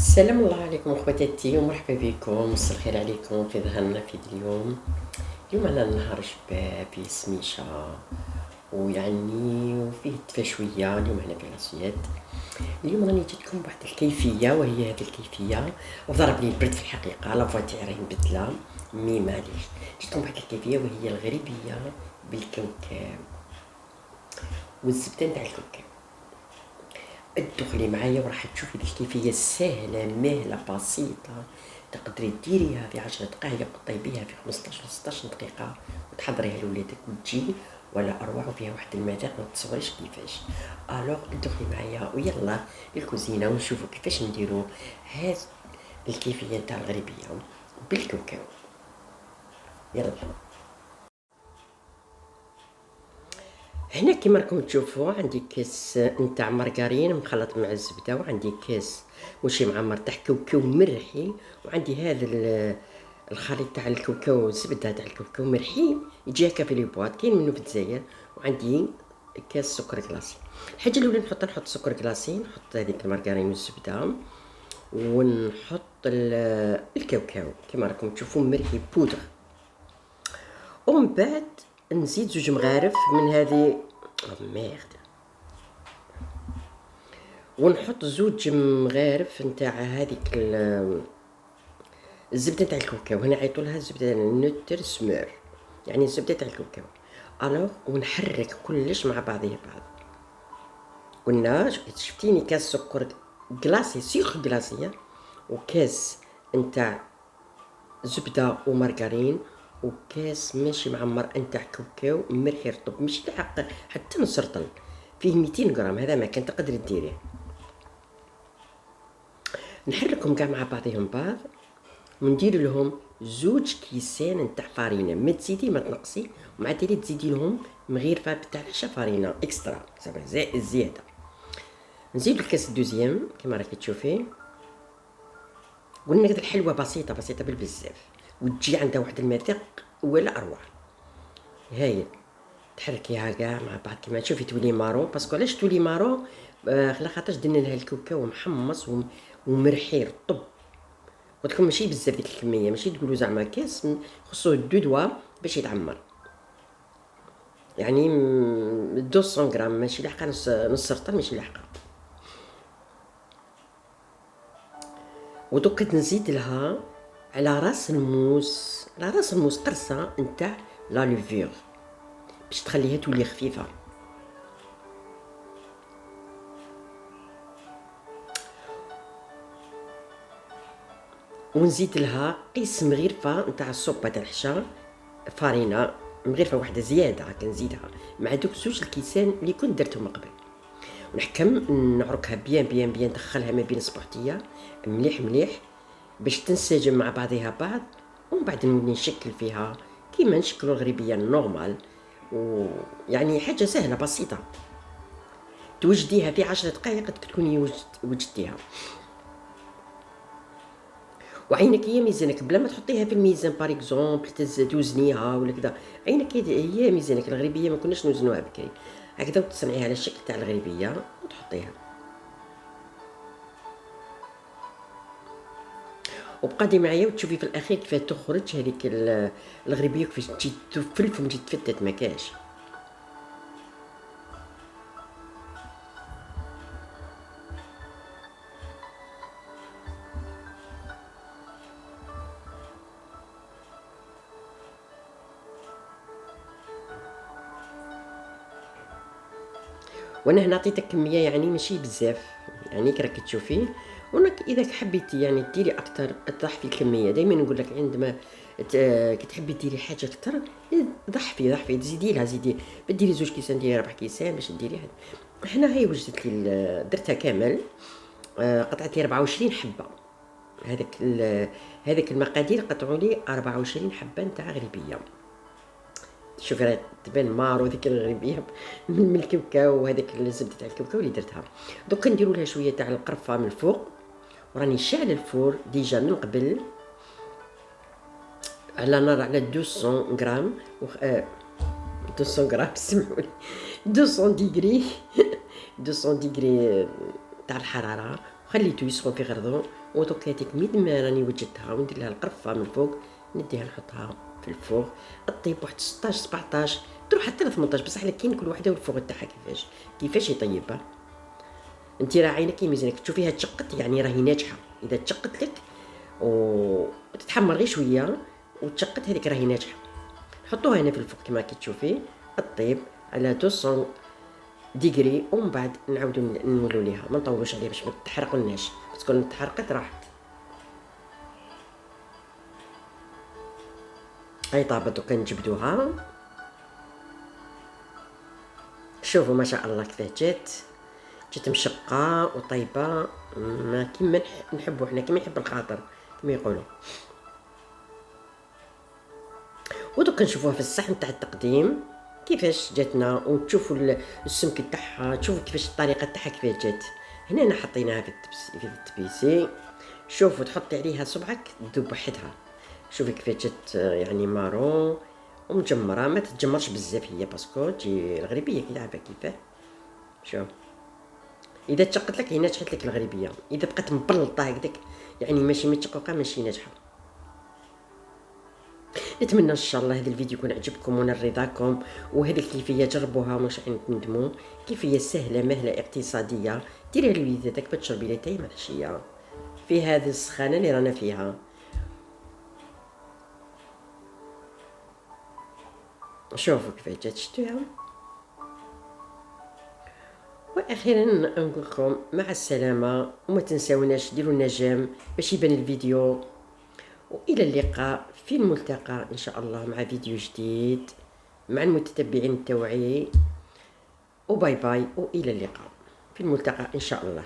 السلام الله عليكم اخواتاتي ومرحبا بكم. مساء الخير عليكم في ظهرنا في اليوم انا نهار شباب فيه سميشه وفيه دفا شويه. اليوم هنا في العشيات. اليوم راني جيتكم بواحد الكيفيه، وهي هذه الكيفيه ضربني البرد في الحقيقه، لا فواتير راهي مبدله مي معليش. جيتكم بواحد الكيفيه وهي الغريبيه بالكاوكاو والزبده نتاع الكاوكاو. ادخلي معايا وراح تشوفي الكيفية سهلة مهلة بسيطة، تقدري ديريها في 10 دقائق وطيبيها في 15 و 16 دقيقة وتحضريها لولادك وتجي ولا اروع، وفيها واحد المذاق ما تصوريش كيفاش. الوغ ادخلي معايا ويلا للكوزينة ونشوفوا كيفاش نديروا هاد الكيفية نتاع الغريبية بالكاوكاو. يلا هنا كيما راكم تشوفوا عندي كاس نتاع مارغرين مخلط مع الزبده، وعندي كاس وشي معمر تاع كاوكاو مرحي، وعندي هذا الخليط تاع الكاوكاو، الزبده تاع الكاوكاو مرحي يجي هكا في لي بواط، كاين منه في الجزائر. وعندي كاس سكر كلاصي. الحاجه الاولى نحط سكر كلاصي، نحط هذيك المارغرين والزبده، ونحط الكاوكاو كيما راكم تشوفوا مرحي بودر، ومن بعد نزيد 2 مغارف من هذه ميرد، ونحط 2 مغارف نتاع هذيك الزبده تاع الكاوكاو. هنا عيطولها الزبده نوتر سمور، يعني الزبده تاع الكاوكاو. الوغ ونحرك كلش مع بعضيه بعض. قلنا شفتيني كاس سكر كلاصي سيخ كلاصيه، وكاس نتاع زبده ومارغرين، وكاس ماشي معمر نتاع كاوكاو مرحي رطب، ماشي حتى نص رطل، فيه 200 غرام. هذا ما كان تقدري ديريه. نحركهم كاع مع بعضهم بعض، وندير لهم 2 كيسان نتاع فارينه، ما تزيدي ما تنقصي، ومع تالي تزيدي لهم مغيرفه تاع العشا فارينه اكسترا زياده. نزيد الكاس الدوزيام كما راكي تشوفي. قلنا هاد الحلوه بسيطه بسيطه بالبزاف، وتجي عندها واحد المذاق ولا اروع. هاي تحركيها كاع مع بعض كيما تشوفي تولي مارو. باسكو علاش تولي مارو؟ على خاطرش درنا لها الكاوكاو محمص ومرحي رطب. قلت لكم ماشي بزاف ديك الكميه، ماشي تقولوا زعما كاس، خصو 2 دوا باش يتعمر، يعني 200 غرام، ماشي لاحقه نص رطل، ماشي لاحقه. ودوك نزيد لها على راس الموس قرصه نتاع لا لوفور باش تخليها تولي خفيفه. ونزيد لها قيس مغرفه نتاع الصوبه تاع الحشا فارينه، مغرفه واحده زياده كنزيدها مع دوك 2 الكيسان اللي كنت درتهم من قبل، ونحكم نعركها بيان بيان بيان، ندخلها ما بين صبعتيا مليح مليح باش تنسجم مع بعضها بعض. ومن بعد نولي نشكل فيها كيما نشكلوا الغريبيه النورمال، ويعني حاجه سهله بسيطه توجديها في 10 دقائق تكوني وجدتيها. وعينك هي ميزانك، بلا ما تحطيها في الميزان بار اكزومبل توزنيها ولا كذا. عينك هي ميزانك. الغريبيه ما كناش نوزنوها بكري هكذا، وتصنعيها على الشكل تاع الغريبيه وتحطيها. وبقادي معايا وتشوفي في الاخير كيف تخرج هذيك الغريبيه، كيفاش تجي تفلفل وتجي تفتت ما كاش. وانا هنا عطيتك كميه يعني ماشي بزاف، يعني راكي تشوفي. ونك اذا حبيتي يعني ديري اكثر تضحفي الكميه. دائما نقول لك عندما كي تحبي ديري حاجه اكثر ضحفي تزيدي لها، زيدي بديري 2 كيسان، ديري 4 كيسان باش ديري هذا. هنا هي وجدت لي درتها كامل، قطعت لي 24 حبه. هذاك المقادير قطعوا لي 24 حبه نتاع غريبيه. شوفي راه تبان مارو ديك الغريبيه من الكاوكاو، وهذاك الزبده تاع الكاوكاو اللي درتها. دوك نديروا لها شويه تاع القرفه من الفوق، وراني شاعل الفور ديجا من قبل على نار على 200 غرام 200 غرام سمحولي 200 ديغري 200 ديغري تاع الحراره. وخليته يسخن في غرضو. ودوك هذيك ميد ما راني وجدتها وندير لها القرفه من الفوق، نديها نحطها في الفوق طيب واحد 16 17 تروح حتى ل 18، بصح لكن كل وحده والفوق تاعها كيفاش يطيبها. انت راه عينك ميزانك تشوفيها تشقت يعني راهي ناجحه. اذا تشقت لك وتتحمر غير شويه وتشقت هذيك راهي ناجحه. نحطوها هنا في الفوق كما كي تشوفي الطيب على 200 ديجري، ومن بعد نعاودو نولو ليها ما نطولوش عليها باش ما تحرقلناش، بس كون تحرقت راحت. هاي طابت دوكا نجبدوها. شوفوا ما شاء الله كيفاه جات مشقه وطيبه ما كيما نحبو حنا، كيما يحب الخاطر كيما يقولوا. ودوكا نشوفوها في الصحن تاع التقديم كيفاش جاتنا، وتشوفوا السمك تاعها، تشوفوا كيفاش الطريقه تاعها كيفاش جات. هنا حطيناها في التبيسي. شوفوا تحطي عليها صبعك تذوب وحدها. شوفي كيفاش جات يعني مارون ومجمره، ما تتجمرش بزاف هي باسكو تجي الغريبيه كي لعبه كيفاه. شوف اذا تشقت لك هنا تشحت لك الغريبيه، اذا بقات مبلطه هكذاك يعني ماشي متشققه ماشي ناجحه. نتمنى ان شاء الله هذا الفيديو يكون عجبكم ونال رضاكم، وهذه الكيفيه جربوها مش راح تندموا. كيفيه سهله مهله اقتصاديه، ديريها لوليداتك باش تشربي لها تاي مع العشيه في هذه السخانه اللي رانا فيها. شوفوا كيفاش جات شتوها. واخيرا نقول لكم مع السلامه، وما تنساوناش ديروا لنا جيم باش يبان الفيديو، والى اللقاء في الملتقى ان شاء الله مع فيديو جديد مع المتتبعين التوعي، وباي باي والى اللقاء في الملتقى ان شاء الله.